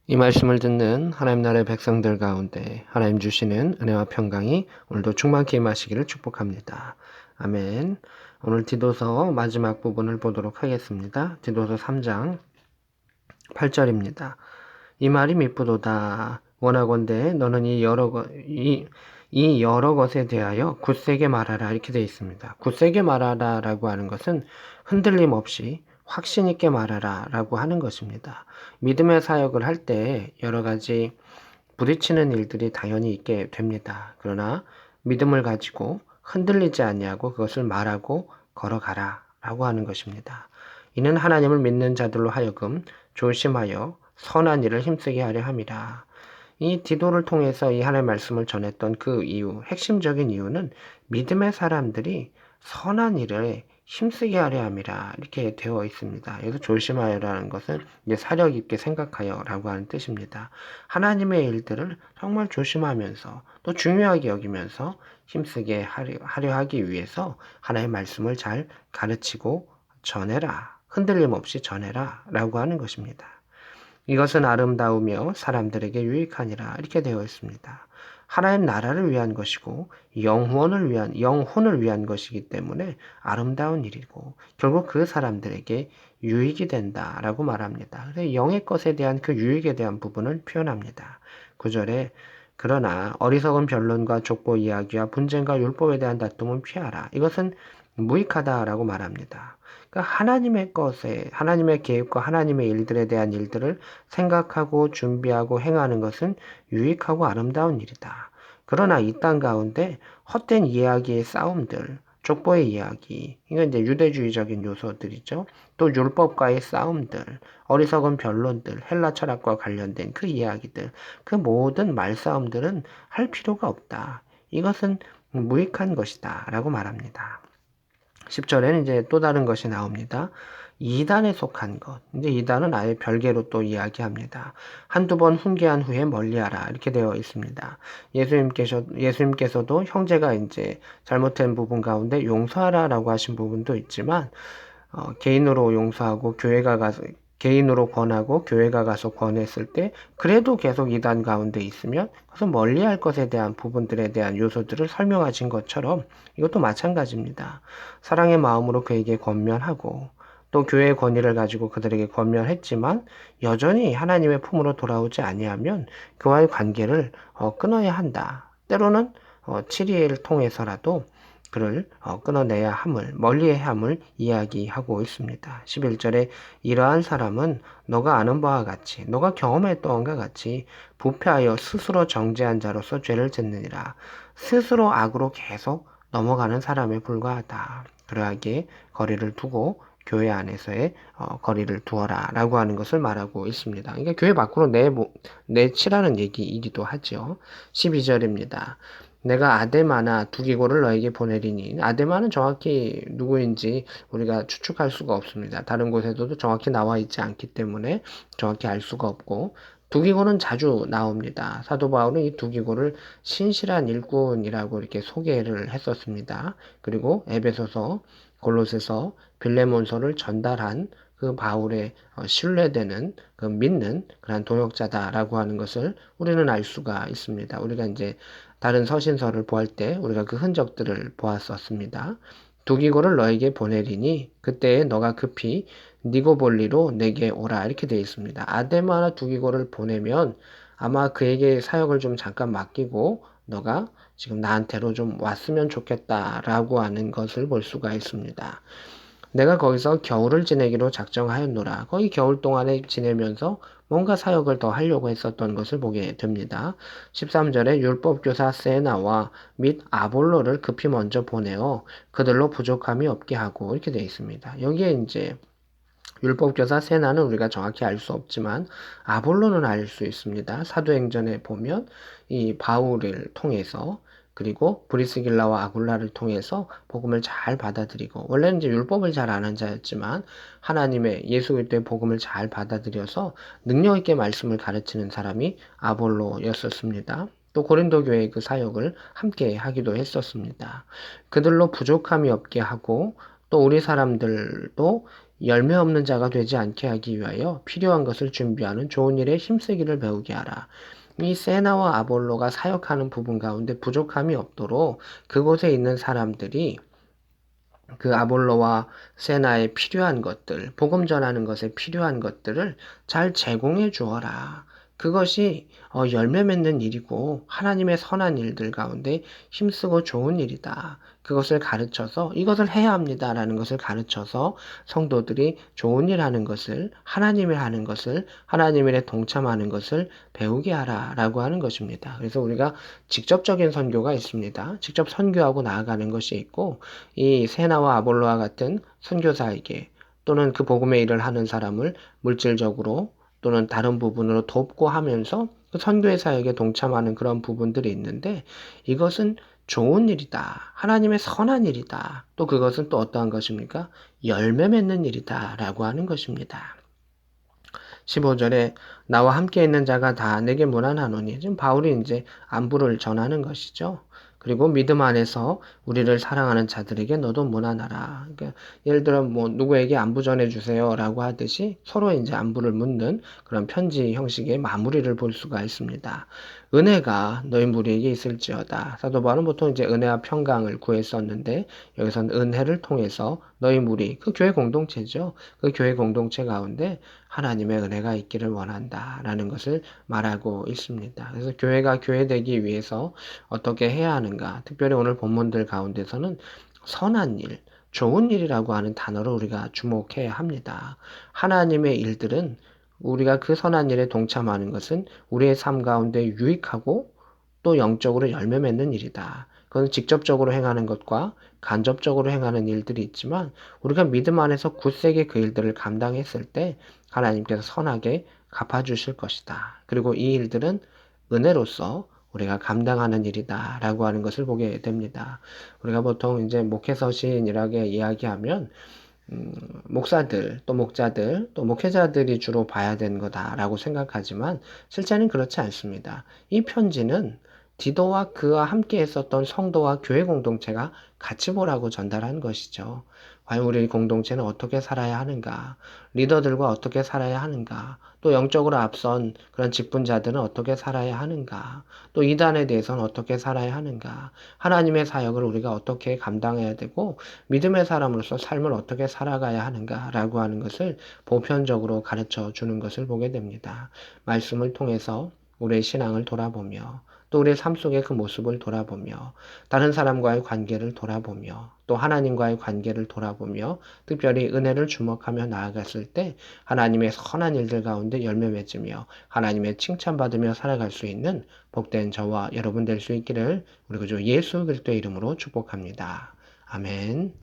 이 말씀을 듣는 하나님 나라의 백성들 가운데 하나님 주시는 은혜와 평강이 오늘도 충만케 임하시기를 축복합니다. 아멘. 오늘 디도서 마지막 부분을 보도록 하겠습니다. 디도서 3장 8절입니다. 이 말이 미쁘도다. 원하건대 너는 이 여러 것에 대하여 굳세게 말하라. 이렇게 되어 있습니다. 굳세게 말하라 라고 하는 것은 흔들림 없이 확신 있게 말하라 라고 하는 것입니다. 믿음의 사역을 할 때 여러 가지 부딪히는 일들이 당연히 있게 됩니다. 그러나 믿음을 가지고 흔들리지 아니하고 그것을 말하고 걸어가라 라고 하는 것입니다. 이는 하나님을 믿는 자들로 하여금 조심하여 선한 일을 힘쓰게 하려 함이라. 이 디도를 통해서 이 하나님의 말씀을 전했던 그 이유, 핵심적인 이유는 믿음의 사람들이 선한 일에 힘쓰게 하려 함이라 이렇게 되어 있습니다. 여기서 조심하여라는 것은 이제 사력 있게 생각하여라고 하는 뜻입니다. 하나님의 일들을 정말 조심하면서 또 중요하게 여기면서 힘쓰게 하려 하기 위해서 하나님의 말씀을 잘 가르치고 전해라. 흔들림 없이 전해라 라고 하는 것입니다. 이것은 아름다우며 사람들에게 유익하니라 이렇게 되어 있습니다. 하나님 나라를 위한 것이고 영혼을 위한 것이기 때문에 아름다운 일이고 결국 그 사람들에게 유익이 된다라고 말합니다. 그래서 영의 것에 대한 그 유익에 대한 부분을 표현합니다. 9절에 그러나 어리석은 변론과 족보 이야기와 분쟁과 율법에 대한 다툼은 피하라. 이것은 무익하다라고 말합니다. 그러니까 하나님의 계획과 하나님의 일들에 대한 일들을 생각하고 준비하고 행하는 것은 유익하고 아름다운 일이다. 그러나 이 땅 가운데 헛된 이야기의 싸움들, 족보의 이야기, 이건 이제 유대주의적인 요소들이죠. 또 율법과의 싸움들, 어리석은 변론들, 헬라 철학과 관련된 그 이야기들, 그 모든 말싸움들은 할 필요가 없다. 이것은 무익한 것이다. 라고 말합니다. 10절에는 이제 또 다른 것이 나옵니다. 이단에 속한 것. 이제 이단은 아예 별개로 또 이야기합니다. 한두 번 훈계한 후에 멀리하라. 이렇게 되어 있습니다. 예수님께서도 형제가 이제 잘못된 부분 가운데 용서하라라고 하신 부분도 있지만, 개인으로 용서하고 개인으로 권하고 교회가 가서 권했을 때 그래도 계속 이단 가운데 있으면 그것은 멀리할 것에 대한 부분들에 대한 요소들을 설명하신 것처럼 이것도 마찬가지입니다. 사랑의 마음으로 그에게 권면하고 또 교회의 권위를 가지고 그들에게 권면했지만 여전히 하나님의 품으로 돌아오지 아니하면 그와의 관계를 끊어야 한다. 때로는 치리를 통해서라도 그를 끊어내야 함을 멀리해야 함을 이야기하고 있습니다. 11절에 이러한 사람은 너가 아는 바와 같이 너가 경험했던 것과 같이 부패하여 스스로 정죄한 자로서 죄를 짓느니라. 스스로 악으로 계속 넘어가는 사람에 불과하다. 그러하기에 거리를 두고 교회 안에서의 거리를 두어라 라고 하는 것을 말하고 있습니다. 그러니까 교회 밖으로 내치라는 얘기이기도 하죠. 12절입니다. 내가 아데마나 두기고를 너에게 보내리니 아데마는 정확히 누구인지 우리가 추측할 수가 없습니다. 다른 곳에도 정확히 나와 있지 않기 때문에 정확히 알 수가 없고 두기고는 자주 나옵니다. 사도 바울은 이 두기고를 신실한 일꾼이라고 이렇게 소개를 했었습니다. 그리고 에베소서, 골로새서, 빌레몬서를 전달한 그 바울의 신뢰되는 그 믿는 그런 동역자다라고 하는 것을 우리는 알 수가 있습니다. 우리가 이제 다른 서신서를 보할 때 우리가 그 흔적들을 보았었습니다. 두기고를 너에게 보내리니 그때에 너가 급히 니고볼리로 내게 오라 이렇게 되어 있습니다. 아데마나 두기고를 보내면 아마 그에게 사역을 좀 잠깐 맡기고 너가 지금 나한테로 좀 왔으면 좋겠다라고 하는 것을 볼 수가 있습니다. 내가 거기서 겨울을 지내기로 작정하였노라. 거기 겨울 동안에 지내면서 뭔가 사역을 더 하려고 했었던 것을 보게 됩니다. 13절에 율법교사 세나와 및 아볼로를 급히 먼저 보내어 그들로 부족함이 없게 하고 이렇게 되어 있습니다. 여기에 이제 율법교사 세나는 우리가 정확히 알 수 없지만 아볼로는 알 수 있습니다. 사도행전에 보면 이 바울을 통해서 그리고 브리스길라와 아굴라를 통해서 복음을 잘 받아들이고 원래는 이제 율법을 잘 아는 자였지만 하나님의 예수 그리스도의 복음을 잘 받아들여서 능력 있게 말씀을 가르치는 사람이 아볼로였었습니다. 또 고린도 교회의 그 사역을 함께 하기도 했었습니다. 그들로 부족함이 없게 하고 또 우리 사람들도 열매 없는 자가 되지 않게 하기 위하여 필요한 것을 준비하는 좋은 일에 힘쓰기를 배우게 하라. 이 세나와 아볼로가 사역하는 부분 가운데 부족함이 없도록 그곳에 있는 사람들이 그 아볼로와 세나에 필요한 것들, 복음 전하는 것에 필요한 것들을 잘 제공해 주어라. 그것이 열매 맺는 일이고 하나님의 선한 일들 가운데 힘쓰고 좋은 일이다. 그것을 가르쳐서 이것을 해야 합니다라는 것을 가르쳐서 성도들이 좋은 일 하는 것을 하나님이 하는 것을 하나님 일에 동참하는 것을 배우게 하라라고 하는 것입니다. 그래서 우리가 직접적인 선교가 있습니다. 직접 선교하고 나아가는 것이 있고 이 세나와 아볼로와 같은 선교사에게 또는 그 복음의 일을 하는 사람을 물질적으로 또는 다른 부분으로 돕고 하면서 그 선교의 사역에 동참하는 그런 부분들이 있는데 이것은 좋은 일이다. 하나님의 선한 일이다. 또 그것은 또 어떠한 것입니까? 열매 맺는 일이다. 라고 하는 것입니다. 15절에 나와 함께 있는 자가 다 내게 무난하노니 지금 바울이 이제 안부를 전하는 것이죠. 그리고 믿음 안에서 우리를 사랑하는 자들에게 너도 무난하라. 그러니까 예를 들어 뭐 누구에게 안부 전해 주세요라고 하듯이 서로 이제 안부를 묻는 그런 편지 형식의 마무리를 볼 수가 있습니다. 은혜가 너희 무리에게 있을지어다. 사도 바울은 보통 이제 은혜와 평강을 구했었는데 여기서는 은혜를 통해서 너희 무리, 그 교회 공동체죠. 그 교회 공동체 가운데 하나님의 은혜가 있기를 원한다라는 것을 말하고 있습니다. 그래서 교회가 교회되기 위해서 어떻게 해야 하는가? 특별히 오늘 본문들 가운데서는 선한 일, 좋은 일이라고 하는 단어를 우리가 주목해야 합니다. 하나님의 일들은 우리가 그 선한 일에 동참하는 것은 우리의 삶 가운데 유익하고 또 영적으로 열매 맺는 일이다. 그건 직접적으로 행하는 것과 간접적으로 행하는 일들이 있지만 우리가 믿음 안에서 굳세게 그 일들을 감당했을 때 하나님께서 선하게 갚아주실 것이다. 그리고 이 일들은 은혜로서 우리가 감당하는 일이다. 라고 하는 것을 보게 됩니다. 우리가 보통 이제 목회서신이라게 이야기하면 목사들, 또 목자들, 또 목회자들이 주로 봐야 되는 거다라고 생각하지만 실제는 그렇지 않습니다. 이 편지는 디도와 그와 함께 했었던 성도와 교회 공동체가 같이 보라고 전달한 것이죠. 과연 우리 공동체는 어떻게 살아야 하는가? 리더들과 어떻게 살아야 하는가? 또 영적으로 앞선 그런 직분자들은 어떻게 살아야 하는가? 또 이단에 대해서는 어떻게 살아야 하는가? 하나님의 사역을 우리가 어떻게 감당해야 되고 믿음의 사람으로서 삶을 어떻게 살아가야 하는가라고 하는 것을 보편적으로 가르쳐 주는 것을 보게 됩니다. 말씀을 통해서 우리의 신앙을 돌아보며 또 우리의 삶 속의 그 모습을 돌아보며 다른 사람과의 관계를 돌아보며 또 하나님과의 관계를 돌아보며 특별히 은혜를 주목하며 나아갔을 때 하나님의 선한 일들 가운데 열매 맺으며 하나님의 칭찬받으며 살아갈 수 있는 복된 저와 여러분 될 수 있기를 우리 구주 예수 그리스도의 이름으로 축복합니다. 아멘.